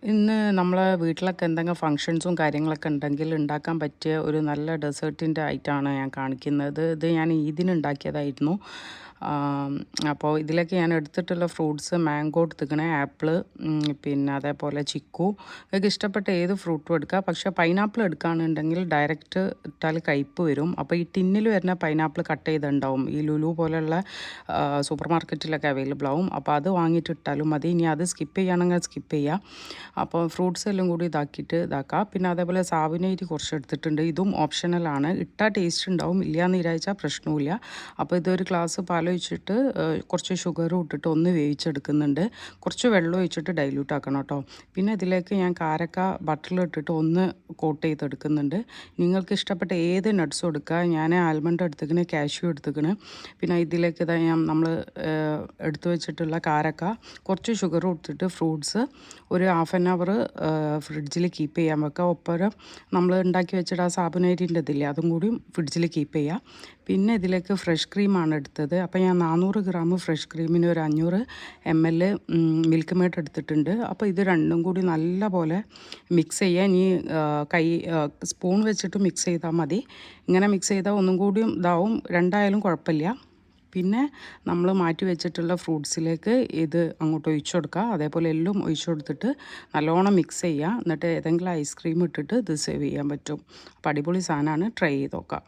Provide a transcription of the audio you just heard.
ഇന്ന് നമ്മളെ വീട്ടിലൊക്കെ എന്തെങ്കിലും ഫങ്ഷൻസും കാര്യങ്ങളൊക്കെ ഉണ്ടെങ്കിൽ ഉണ്ടാക്കാൻ പറ്റിയ ഒരു നല്ല ഡെസേർട്ടിൻ്റെ ഐറ്റമാണ് ഞാൻ കാണിക്കുന്നത്. ഇത് ഞാൻ ഈദിന് ഉണ്ടാക്കിയതായിരുന്നു. അപ്പോൾ ഇതിലേക്ക് ഞാൻ എടുത്തിട്ടുള്ള ഫ്രൂട്ട്സ് മാംഗോ എടുത്തിക്കണേ, ആപ്പിള്, പിന്നെ അതേപോലെ ചിക്കു. നിങ്ങൾക്ക് ഇഷ്ടപ്പെട്ട ഏത് ഫ്രൂട്ടും എടുക്കുക. പക്ഷേ പൈനാപ്പിൾ എടുക്കുകയാണെന്നുണ്ടെങ്കിൽ ഡയറക്റ്റ് ഇട്ടാൽ കയ്പ്പ് വരും. അപ്പോൾ ഈ ടിന്നിൽ വരുന്ന പൈനാപ്പിൾ കട്ട് ചെയ്തിട്ടുണ്ടാവും. ഈ ലുലു പോലെയുള്ള സൂപ്പർ മാർക്കറ്റിലൊക്കെ അവൈലബിൾ ആവും. അപ്പോൾ അത് വാങ്ങിയിട്ട് ഇട്ടാലും മതി. ഇനി അത് സ്കിപ്പ് ചെയ്യുകയാണെങ്കിൽ സ്കിപ്പ് ചെയ്യുക. അപ്പോൾ ഫ്രൂട്ട്സ് എല്ലാം കൂടി ഇതാക്കാം. പിന്നെ അതേപോലെ സാബുനരി കുറച്ച് എടുത്തിട്ടുണ്ട്. ഇതും ഓപ്ഷണലാണ്. ഇട്ടാൽ ടേസ്റ്റ് ഉണ്ടാവും, ഇല്ലയെന്ന് വിചാരിച്ചാൽ പ്രശ്നവുമില്ല. അപ്പോൾ ഇതൊരു ഗ്ലാസ് പാലൊഴിച്ചിട്ട് കുറച്ച് ഷുഗറും ഇട്ടിട്ട് ഒന്ന് വേവിച്ചെടുക്കുന്നുണ്ട്. കുറച്ച് വെള്ളം ഒഴിച്ചിട്ട് ഡൈല്യൂട്ട് ആക്കണം കേട്ടോ. പിന്നെ ഇതിലേക്ക് ഞാൻ കാരക്ക ബട്ടറിലിട്ടിട്ട് ഒന്ന് കോട്ട് ചെയ്തെടുക്കുന്നുണ്ട്. നിങ്ങൾക്ക് ഇഷ്ടപ്പെട്ട ഏത് നട്ട്സും എടുക്കുക. ഞാൻ ആൽമണ്ട് എടുത്തിക്കണ്, കാഷ്യൂ എടുത്തിക്കണ്. പിന്നെ ഇതിലേക്ക് നമ്മൾ എടുത്തു വെച്ചിട്ടുള്ള കാരക്ക, കുറച്ച് ഷുഗറും ഇട്ടിട്ട് ഫ്രൂട്ട്സ് ഒരു ഹാഫ് ആൻ അവർ ഫ്രിഡ്ജിൽ കീപ്പ് ചെയ്യാൻ വെക്കുക. ഒപ്പം നമ്മൾ ഉണ്ടാക്കി വെച്ചിട്ട് ആ സാബുനരിൻ്റെ ഇതില്ലേ, അതും കൂടി ഫ്രിഡ്ജിൽ കീപ്പ് ചെയ്യുക. പിന്നെ ഇതിലേക്ക് ഫ്രഷ് ക്രീമാണ് എടുത്തത്. അപ്പോൾ ഞാൻ 400 ഗ്രാം ഫ്രഷ് ക്രീമിന് ഒരു 500 ml മിൽക്ക് മേഡ് എടുത്തിട്ടുണ്ട്. അപ്പോൾ ഇത് രണ്ടും കൂടി നല്ല പോലെ മിക്സ് ചെയ്യുക. ഇനി സ്പൂൺ വെച്ചിട്ട് മിക്സ് ചെയ്താൽ മതി. ഇങ്ങനെ മിക്സ് ചെയ്താൽ ഒന്നും കൂടിയും ഇതാവും, രണ്ടായാലും കുഴപ്പമില്ല. പിന്നെ നമ്മൾ മാറ്റി വെച്ചിട്ടുള്ള ഫ്രൂട്ട്സിലേക്ക് ഇത് അങ്ങോട്ട് ഒഴിച്ചു കൊടുക്കുക. അതേപോലെ എല്ലാം ഒഴിച്ചു കൊടുത്തിട്ട് നല്ലോണം മിക്സ് ചെയ്യുക. എന്നിട്ട് ഏതെങ്കിലും ഐസ്ക്രീം ഇട്ടിട്ട് ഇത് സെർവ് ചെയ്യാൻ പറ്റും. അപ്പോൾ അടിപൊളി സാധനമാണ്, ട്രൈ ചെയ്ത് നോക്കുക.